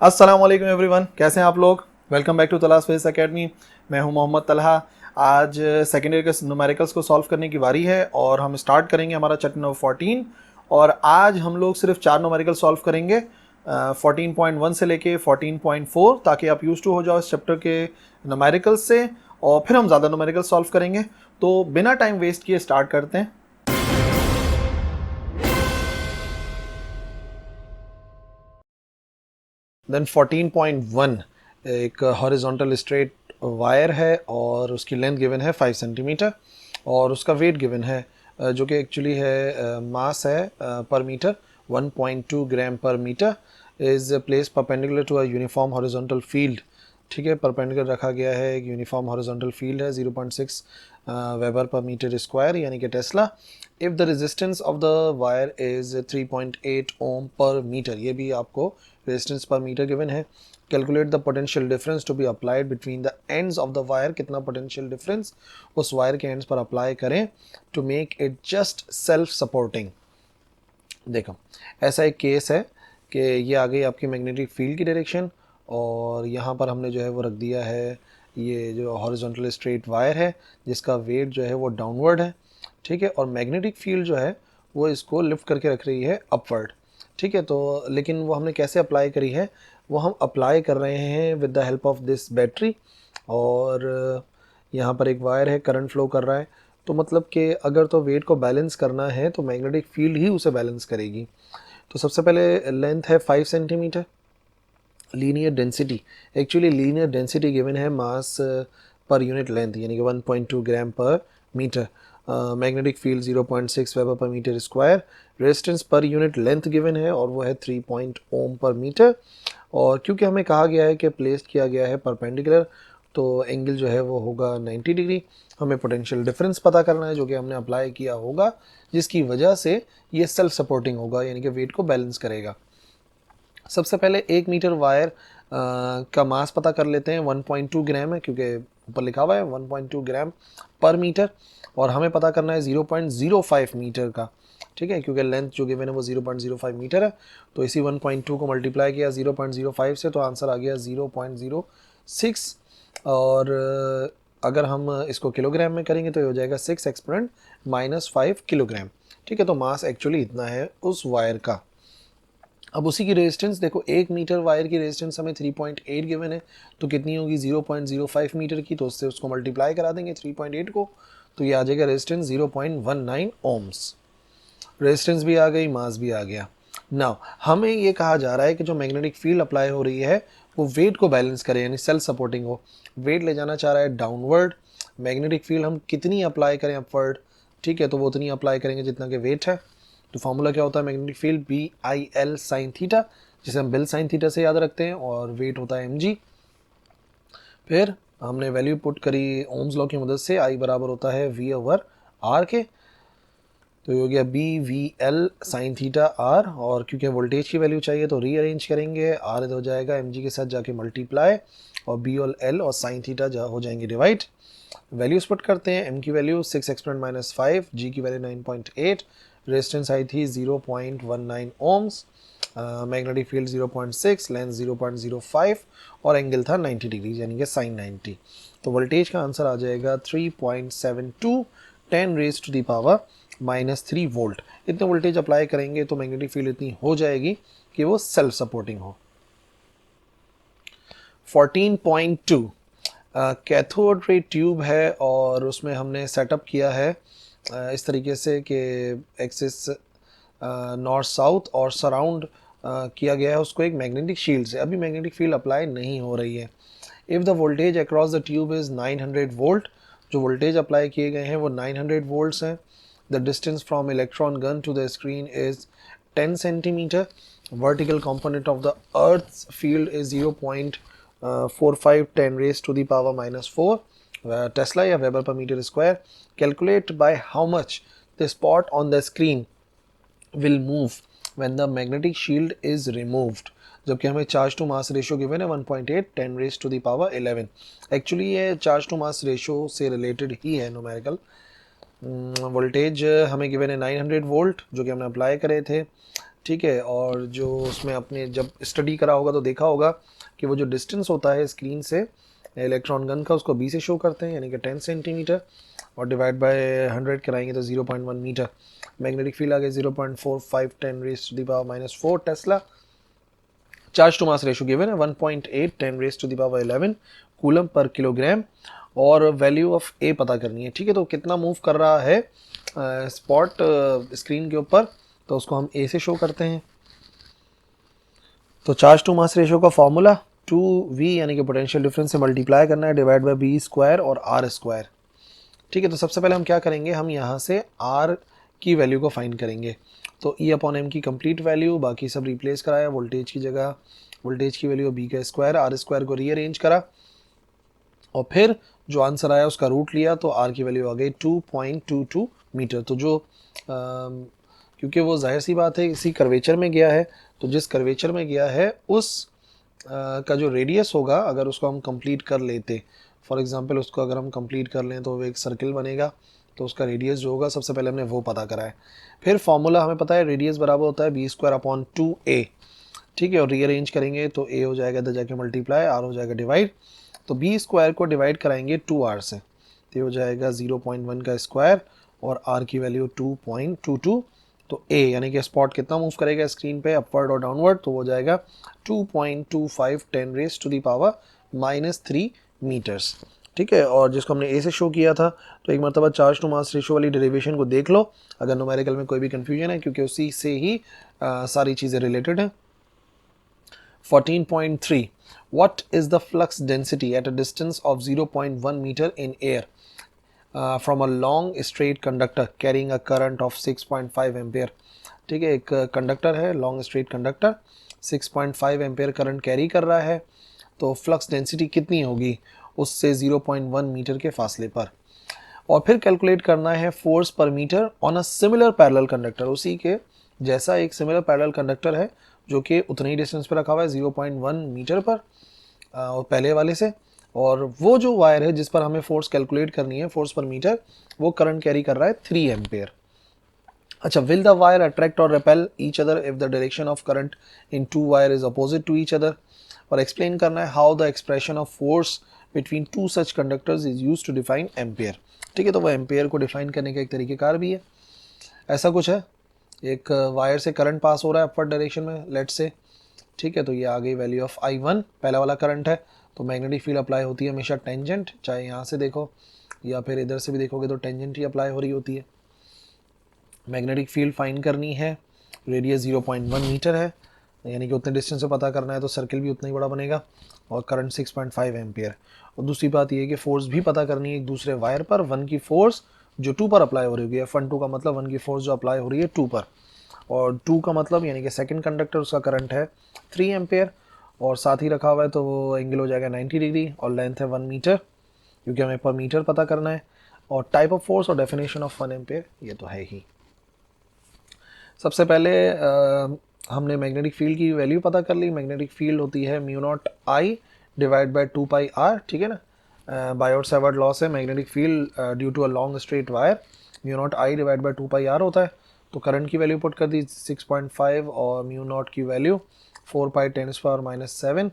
अस्सलाम वालेकुम एवरीवन, कैसे हैं आप लोग। वेलकम बैक टू तलाश फेस एकेडमी। मैं हूं मोहम्मद तलहा। आज सेकेंड ईयर के न्यूमेरिकल्स को सॉल्व करने की बारी है और हम स्टार्ट करेंगे हमारा चैप्टर नंबर 14। और आज हम लोग सिर्फ 4 न्यूमेरिकल सॉल्व करेंगे 14.1 से लेके 14.4, ताकि आप यूज टू हो जाओ इस चैप्टर के न्यूमेरिकल्स से, और फिर हम ज़्यादा न्यूमेरिकल सॉल्व करेंगे। तो बिना टाइम वेस्ट किए स्टार्ट करते हैं। देन 14.1 एक हॉरिजॉन्टल स्ट्रेट वायर है और उसकी लेंथ गिवन है 5 सेंटीमीटर और उसका वेट गिवन है जो कि एक्चुअली है मास है पर metre 1.2 gram per metre is place perpendicular to a uniform horizontal field. ठीक है, परपेंडिकुलर रखा गया है, एक यूनिफॉर्म हॉरिजॉन्टल फील्ड है 0.6 वेबर पर मीटर स्क्वायर यानी कि tesla. If the resistance of the wire is 3.8 ohm per metre, ये भी आपको रेजिस्टेंस पर मीटर गिवन है। Calculate the potential difference to be applied between the ends of the wire, कितना potential difference उस wire के ends पर apply करें to make it just self supporting. देखो, ऐसा एक केस है कि ये आ गई आपकी मैग्नेटिक फील्ड की डायरेक्शन और यहाँ पर हमने जो है वो रख दिया है ये जो हॉरिजॉन्टल स्ट्रेट वायर है जिसका वेट जो है वो डाउनवर्ड है। ठीक है, और मैग्नेटिक फील्ड जो है वो इसको लिफ्ट करके रख रही है अपवर्ड। ठीक है, तो लेकिन वो हमने कैसे अप्लाई करी है, वो हम अप्लाई कर रहे हैं with the help of this battery. और यहाँ पर एक वायर है, करंट फ्लो कर रहा है, तो मतलब कि अगर तो वेट को बैलेंस करना है तो मैग्नेटिक फील्ड ही उसे बैलेंस करेगी। तो सबसे पहले लेंथ है 5 centimetre. Linear density, actually linear density given है मास पर यूनिट लेंथ यानी कि 1.2 gram per metre. Magnetic field 0.6 weber per metre square. Resistance per unit length given है और वो है 3 ओम पर मीटर। और क्योंकि हमें कहा गया है कि प्लेस किया गया है परपेंडिकुलर, तो एंगल जो है वो होगा 90 डिग्री। हमें पोटेंशियल डिफरेंस पता करना है जो कि हमने अप्लाई किया होगा, जिसकी वजह से ये सेल्फ सपोर्टिंग होगा यानी कि वेट को बैलेंस करेगा। सबसे पहले 1 मीटर वायर का मास पता कर लेते हैं। 1.2 ग्राम है क्योंकि ऊपर लिखा हुआ है 1.2 ग्राम पर मीटर, और हमें पता करना है 0.05 मीटर का। ठीक है, क्योंकि लेंथ जो गिवन है वो 0.05 मीटर है, तो इसी 1.2 को मल्टीप्लाई किया 0.05 से, तो आंसर आ गया 0.06। और अगर हम इसको किलोग्राम में करेंगे तो ये हो जाएगा 6 एक्सपोनेंट -5 किलोग्राम। ठीक है, तो मास एक्चुअली इतना है उस वायर का। अब उसी की रेजिस्टेंस देखो, 1 मीटर वायर की रेजिस्टेंस हमें 3.8 गिवन है, तो कितनी होगी 0.05 मीटर की, तो उससे उसको मल्टीप्लाई करा देंगे 3.8 को, तो ये आ जाएगा रेजिस्टेंस 0.19 ओम्स। रेजिस्टेंस भी आ गई, मास भी आ गया। नाउ हमें ये कहा जा रहा है कि जो मैग्नेटिक फील्ड अप्लाई हो रही है वो वेट को बैलेंस करे यानी सेल्फ सपोर्टिंग हो। वेट ले जाना चाह रहा है डाउनवर्ड, मैग्नेटिक फील्ड हम कितनी अप्लाई करें अपवर्ड। ठीक है, तो वो उतनी अप्लाई करेंगे जितना कि वेट है। तो फार्मूला क्या होता है magnetic field, B I L sine theta, जिसे हम बिल साइन थीटा से याद रखते हैं, और वेट होता है mg। फिर हमने वैल्यू पुट करी ओम्स लॉ की मदद से, आई बराबर होता है v ओवर आर के, तो ये हो गया B V L sine theta R. और क्योंकि वोल्टेज की वैल्यू चाहिए तो रीअरेंज करेंगे, आर हो जाएगा mg के साथ जाके मल्टीप्लाई, और बी और एल और साइन थीटा हो जाएंगे डिवाइड। वैल्यूज पुट करते हैं, m की वैल्यू 6 एक्सपोनेंट -5, g की वैल्यू 9.8, रेजिस्टेंस आई थी 0.19 ओम्स, मैग्नेटिक फील्ड 0.6, लेंथ 0.05 और एंगल था 90 डिग्री यानी कि साइन 90। तो वोल्टेज का आंसर आ जाएगा 3.72 10 raise to the power -3 volt. इतने वोल्टेज अप्लाई करेंगे तो मैग्नेटिक फील्ड इतनी हो जाएगी कि वो सेल्फ सपोर्टिंग हो। 14.2 कैथोड रे ट्यूब है और उसमें हमने सेटअप किया है इस तरीके से कि एक्सिस नॉर्थ साउथ और सराउंड किया गया है उसको एक मैग्नेटिक शील्ड से। अभी मैग्नेटिक फील्ड अप्लाई नहीं हो रही है। If the voltage across the tube is 900 volt, जो वोल्टेज अप्लाई किए गए हैं वो 900 वोल्ट्स हैं। The distance from electron gun to the screen is 10 centimetre. Vertical component of the earth's field is 0.45 10 raised to the power -4 tesla या weber per metre square. Calculate by how much the spot on the screen will move when the magnetic shield is removed। जबकि हमें charge to mass ratio given है 1.8 10 raise to the power 11। Actually ये charge to mass ratio से related ही है numerical. Voltage हमें given है 900 volt जो कि हमने अप्लाई करे थे, ठीक है। और जो उसमें आपने जब स्टडी करा होगा तो देखा होगा कि वो जो डिस्टेंस होता है स्क्रीन से इलेक्ट्रॉन गन का, उसको 20 से शो करते हैं, यानी कि 10 सेंटीमीटर, और डिवाइड बाय 100 कराएंगे तो 0.1 मीटर। मैग्नेटिक फील्ड आ गया 0.45 10 raise to the power -4 tesla. Charge to mass ratio given है 1.8 10 raise to the power 11 coulomb per kilogram, और वैल्यू ऑफ ए पता करनी है, ठीक है। तो कितना मूव कर रहा है स्पॉट स्क्रीन के ऊपर, तो उसको हम ए से शो करते हैं। तो चार्ज टू मास रेशो का फॉर्मूला 2v यानी कि पोटेंशियल डिफरेंस से मल्टीप्लाई करना है, डिवाइड बाय बी स्क्वायर और आर स्क्वायर, ठीक है। तो सबसे पहले हम क्या करेंगे, हम यहाँ से आर की वैल्यू को फाइंड करेंगे। तो ई अपॉन एम की कंप्लीट वैल्यू, बाकी सब रिप्लेस कराया, वोल्टेज की जगह वोल्टेज की वैल्यू बी का स्क्वायर, आर स्क्वायर को रीअरेंज करा, और फिर जो आंसर आया उसका रूट लिया, तो आर की वैल्यू आ गई 2.22 मीटर। तो जो क्योंकि वो जाहिर सी बात है इसी कर्वेचर में गया है, तो जिस कर्वेचर में गया है उस का जो रेडियस होगा, अगर उसको हम कंप्लीट कर लेते, फॉर एग्जांपल उसको अगर हम कंप्लीट कर लें तो वो एक सर्किल बनेगा, तो उसका रेडियस जो होगा सबसे पहले हमने वो पता करा है। फिर फॉर्मूला हमें पता है रेडियस बराबर होता है बी स्क्वायर अपॉन 2a, ठीक है। और रीअरेंज करेंगे तो a हो जाएगा इधर जाके मल्टीप्लाई, r हो जाएगा डिवाइड, तो बी स्क्वायर को डिवाइड कराएंगे 2r से, तो ये हो जाएगा 0.1 का स्क्वायर, और r की वैल्यू 2.22। तो a यानी कि स्पॉट कितना मूव करेगा स्क्रीन पे, अपवर्ड और डाउनवर्ड, तो हो जाएगा 2.25 10 raise to the power -3 metres, ठीक है। और जिसको हमने a से शो किया था, तो एक मरतबा चार्ज टू मास रेशो वाली डेरिवेशन को देख लो अगर न्यूमेरिकल में कोई भी कंफ्यूजन है, क्योंकि उसी से ही सारी चीज़ें रिलेटेड हैं। 14.3 What is the flux density at a distance of 0.1 meter in air from a long straight conductor carrying a current of 6.5 ampere, ठीक है। एक कंडक्टर है, long straight conductor, 6.5 ampere current carry कर रहा है, तो फ्लक्स डेंसिटी कितनी होगी उससे 0.1 मीटर के फासले पर। और फिर कैलकुलेट करना है force per metre on a similar parallel conductor, उसी के जैसा एक सिमिलर पैरेलल कंडक्टर है जो कि उतने ही डिस्टेंस पर रखा हुआ है 0.1 मीटर पर और पहले वाले से, और वो जो वायर है जिस पर हमें फोर्स कैलकुलेट करनी है फोर्स पर मीटर, वो करंट कैरी कर रहा है 3 एम्पेयर। अच्छा, विल द वायर अट्रैक्ट और repel each other if the direction of current in two wire is opposite to each other, और एक्सप्लेन करना है how the expression of force between two such conductors is used to define ampere, ठीक है। तो वो ampere को define करने का एक तरीकेकार भी है। ऐसा कुछ है, एक वायर से करंट पास हो रहा है अपवर्ड डायरेक्शन में, लेट्स से, ठीक है। तो ये आ गई वैल्यू ऑफ I1, पहला वाला करंट है, तो मैग्नेटिक फील्ड अप्लाई होती है हमेशा टेंजेंट, चाहे यहाँ से देखो या फिर इधर से भी देखोगे तो टेंजेंट ही अप्लाई हो रही होती है। मैग्नेटिक फील्ड फाइंड करनी है, रेडियस 0.1 मीटर है, यानी कि उतने डिस्टेंस से पता करना है, तो सर्किल भी उतना ही बड़ा बनेगा, और करंट 6.5 एम्पियर। और दूसरी बात ये है कि फोर्स भी पता करनी है एक दूसरे वायर पर, 1 की फोर्स जो 2 पर अप्लाई हो रही होगी, F12 का मतलब 1 की फोर्स जो अप्लाई हो रही है 2 पर, और 2 का मतलब यानी कि सेकंड कंडक्टर उसका करंट है 3 एम्पेयर, और साथ ही रखा हुआ है तो वो एंगल हो जाएगा 90 डिग्री, और लेंथ है 1 मीटर, क्योंकि हमें पर मीटर पता करना है। और टाइप ऑफ फोर्स और डेफिनेशन ऑफ 1 एम्पेयर ये तो है ही। सबसे पहले हमने मैग्नेटिक फील्ड की वैल्यू पता कर ली। मैग्नेटिक फील्ड होती है mu naught I divide by 2 pi R, ठीक है ना। बायोट सेवर्ट लॉ से magnetic field due to a long straight wire mu naught I divide by 2 pi R होता है। तो करंट की वैल्यू पुट कर दी 6.5 और म्यू नॉट की वैल्यू 4 पाई 10⁻⁷,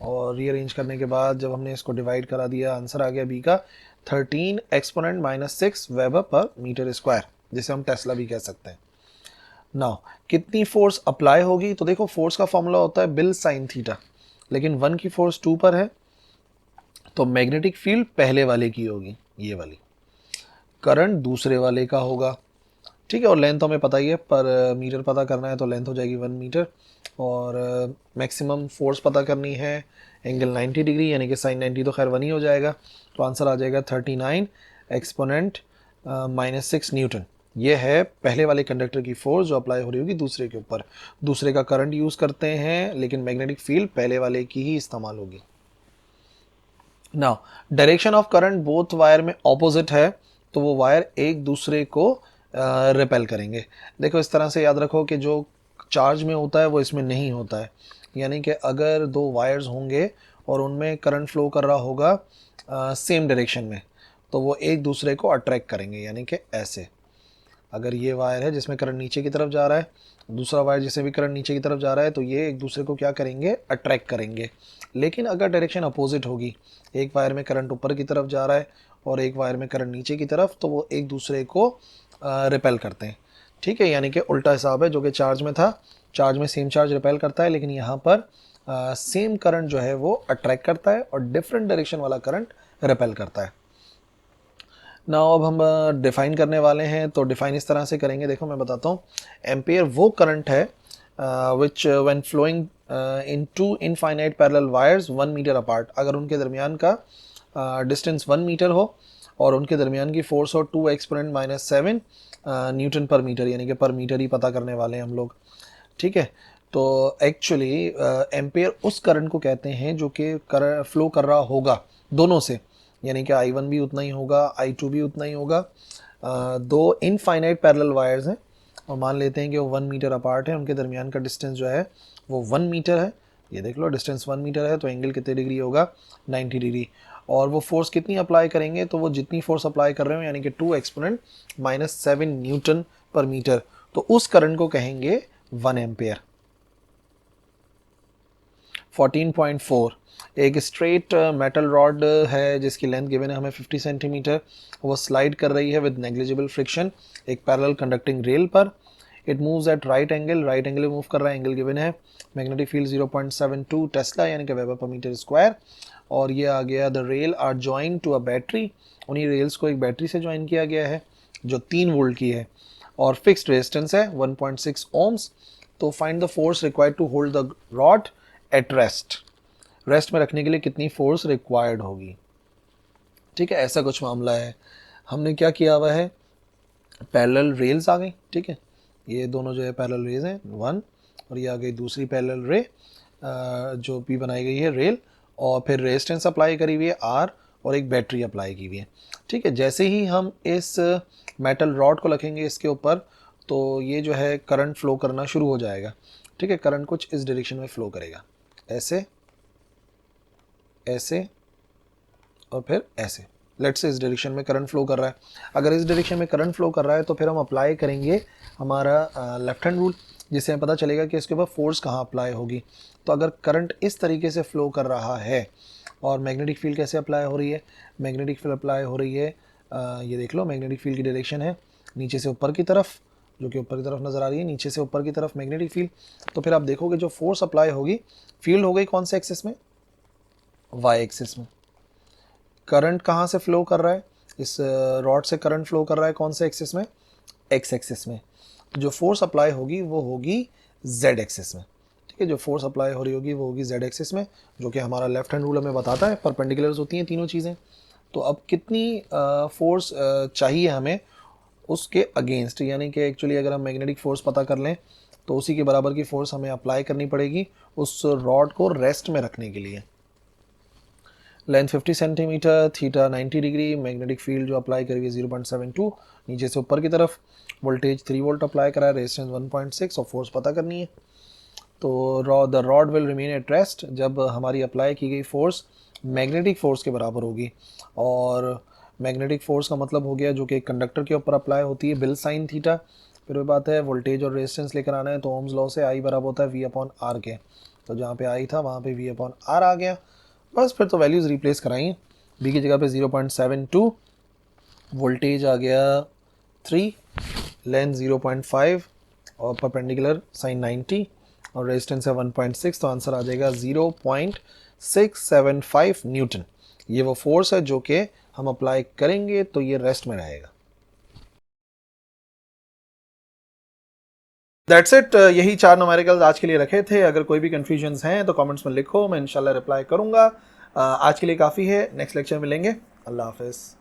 और रीअरेंज करने के बाद जब हमने इसको डिवाइड करा दिया, आंसर आ गया बी का 13 exponent -6 weber per metre square, जिसे हम टेस्ला भी कह सकते हैं। नाउ कितनी फोर्स अप्लाई होगी, तो देखो फोर्स का फॉर्मूला होता है बिल साइन थीटा, लेकिन 1 की फोर्स 2 पर है, तो मैग्नेटिक फील्ड पहले वाले की होगी ये वाली, करंट दूसरे वाले का होगा, ठीक है। और लेंथ हमें पता ही है, पर मीटर पता करना है तो लेंथ हो जाएगी 1 मीटर, और मैक्सिमम फोर्स पता करनी है एंगल 90 डिग्री, यानी कि साइन 90 तो खैर 1 ही हो जाएगा, तो आंसर आ जाएगा 39 एक्सपोनेंट -6 न्यूटन। ये है पहले वाले कंडक्टर की फोर्स जो अप्लाई हो रही होगी दूसरे के ऊपर। दूसरे का करंट यूज़ करते हैं, लेकिन मैग्नेटिक फील्ड पहले वाले की ही इस्तेमाल होगी। Now direction of current both wire में ऑपोजिट है, तो वो वायर एक दूसरे को रिपेल करेंगे। देखो इस तरह से याद रखो कि जो चार्ज में होता है वो इसमें नहीं होता है, यानी कि अगर दो वायर्स होंगे और उनमें करंट फ्लो कर रहा होगा सेम डायरेक्शन में, तो वो एक दूसरे को अट्रैक्ट करेंगे, यानी कि ऐसे। अगर ये वायर है जिसमें करंट नीचे की तरफ जा रहा है, दूसरा वायर जिसमें भी करंट नीचे की तरफ जा रहा है, तो ये एक दूसरे को क्या करेंगे, अट्रैक्ट करेंगे। लेकिन अगर डायरेक्शन अपोजिट होगी, एक वायर में करंट ऊपर की तरफ जा रहा है और एक वायर में करंट नीचे की तरफ, तो वो एक दूसरे को रिपेल करते हैं। ठीक है, यानी कि उल्टा हिसाब है। जो कि चार्ज में था, चार्ज में सेम चार्ज रिपेल करता है, लेकिन यहाँ पर सेम करंट जो है वो अट्रैक्ट करता है और डिफरेंट डायरेक्शन वाला करंट रिपेल करता है। नाउ अब हम डिफ़ाइन करने वाले हैं, तो डिफ़ाइन इस तरह से करेंगे। देखो मैं बताता हूँ। एम्पियर वो करंट है which when flowing in two infinite parallel wires 1 metre apart, अगर उनके दरमियान का डिस्टेंस 1 मीटर हो और उनके दरमियान की फोर्स हो 2 एक्सपोनेंट -7 न्यूटन पर मीटर, यानी कि पर मीटर ही पता करने वाले हैं हम लोग। ठीक है, तो एक्चुअली एम्पियर उस करंट को कहते हैं जो कि फ्लो कर रहा होगा दोनों से, यानी कि I1 भी उतना ही होगा, I2 भी उतना ही होगा। दो इनफाइनाइट पैरेलल वायर्स हैं और मान लेते हैं कि वो 1 मीटर अपार्ट है, उनके दरमियान का डिस्टेंस जो है वो 1 मीटर है। ये देख लो, डिस्टेंस 1 मीटर है, तो एंगल कितने डिग्री होगा, 90 डिग्री। और वो फोर्स कितनी अप्लाई करेंगे, तो वो जितनी फोर्स अप्लाई कर रहे हो, यानी कि 2 एक्सपोनेंट -7 न्यूटन पर मीटर, तो उस करंट को कहेंगे 1 एम्पियर। 14.4, एक स्ट्रेट मेटल रॉड है जिसकी लेंथ गिवन है हमें 50 सेंटीमीटर। वो स्लाइड कर रही है विद नेग्लिजिबल फ्रिक्शन एक पैरेलल कंडक्टिंग रेल पर। It moves eight right angle, right angle में मूव कर रहा है, एंगल गिवन है। मैग्नेटिक फील्ड 0.72 टेस्ला यानी कि वेबर पर मीटर स्क्वायर। और ये आ गया, the rail are join to a battery, उन्हीं रेल्स को एक बैटरी से ज्वाइन किया गया है जो 3 वोल्ट की है और फिक्स्ड रेजिस्टेंस है 1.6 ओम्स। तो find the force required to hold the rod at rest, rest में रखने के लिए कितनी फोर्स रिक्वायर्ड होगी। ठीक है, ऐसा कुछ मामला है। हमने क्या किया हुआ है, पैरेलल रेल्स आ गई। ठीक है, ये दोनों जो है पैरेलल रेल्स हैं 1, और ये आ गई दूसरी पैरेलल रे जो भी बनाई गई है रेल, और फिर रेजिस्टेंस अप्लाई करी हुई है R और एक बैटरी अप्लाई की हुई है। ठीक है, जैसे ही हम इस मेटल रॉड को रखेंगे इसके ऊपर, तो ये जो है करंट फ्लो करना शुरू हो जाएगा। ठीक है, करंट कुछ इस डायरेक्शन में फ्लो करेगा, ऐसे ऐसे और फिर ऐसे। लेट्स से इस डायरेक्शन में करंट फ्लो कर रहा है। अगर इस डायरेक्शन में करंट फ्लो कर रहा है तो फिर हम अप्लाई करेंगे हमारा लेफ्ट हैंड रूल, जिससे हमें पता चलेगा कि इसके ऊपर फोर्स कहाँ अप्लाई होगी। तो अगर करंट इस तरीके से फ्लो कर रहा है और मैग्नेटिक फील्ड कैसे अप्लाई हो रही है, मैग्नेटिक फील्ड अप्लाई हो रही है, ये देख लो, मैग्नेटिक फील्ड की डायरेक्शन है नीचे से ऊपर की तरफ, जो कि ऊपर की तरफ नज़र आ रही है, नीचे से ऊपर की तरफ मैग्नेटिक फील्ड। तो फिर आप देखोगे जो फोर्स अप्लाई होगी, फील्ड हो गई कौन से एक्सिस में, वाई एक्सिस में। करंट कहाँ से फ्लो कर रहा है, इस रॉड से करंट फ्लो कर रहा है कौन से एक्सिस में, एक्स एक्सिस में। जो फोर्स अप्लाई होगी वो होगी जेड एक्सिस में। ठीक है, जो फोर्स अप्लाई हो रही होगी वो होगी जेड एक्सिस में, जो कि हमारा लेफ्ट हैंड रूल हमें बताता है परपेंडिकुलर्स होती हैं तीनों चीज़ें। तो अब कितनी फोर्स चाहिए हमें उसके अगेंस्ट, यानी कि एक्चुअली अगर हम मैग्नेटिक फोर्स पता कर लें तो उसी के बराबर की फोर्स हमें अप्लाई करनी पड़ेगी उस रॉड को रेस्ट में रखने के लिए। Length 50 centimetre, theta 90 degree, magnetic field जो अप्लाई करी हुई 0.72 नीचे से ऊपर की तरफ, वोल्टेज 3 वोल्ट अप्लाई करा है, रेजिस्टेंस 1.6 और फोर्स पता करनी है। तो the rod will remain at rest, जब हमारी अप्लाई की गई फोर्स मैग्नेटिक फोर्स के बराबर होगी। और मैग्नेटिक फोर्स का मतलब हो गया जो कि कंडक्टर के ऊपर अप्लाई होती है, बिल साइन थीटा। फिर वो बात है वोल्टेज और रेजिस्टेंस लेकर आना है, तो ओम्स लॉ से I बराबर होता है V/R के। तो जहाँ पे I था वहाँ पे V/R आ गया। बस फिर तो वैल्यूज़ रिप्लेस कराई, B की जगह पे 0.72, वोल्टेज आ गया 3, लेंथ 0.5 और परपेंडिकुलर साइन 90 और रेजिस्टेंस है 1.6, तो आंसर आ जाएगा 0.675 न्यूटन। ये वो फोर्स है जो कि हम अप्लाई करेंगे तो ये रेस्ट में रहेगा। दैट्स इट, यही 4 न्यूमेरिकल्स आज के लिए रखे थे। अगर कोई भी कंफ्यूजन्स हैं तो कमेंट्स में लिखो, मैं इंशाल्लाह रिप्लाई करूंगा। आज के लिए काफ़ी है, नेक्स्ट लेक्चर मिलेंगे। अल्लाह हाफिज़।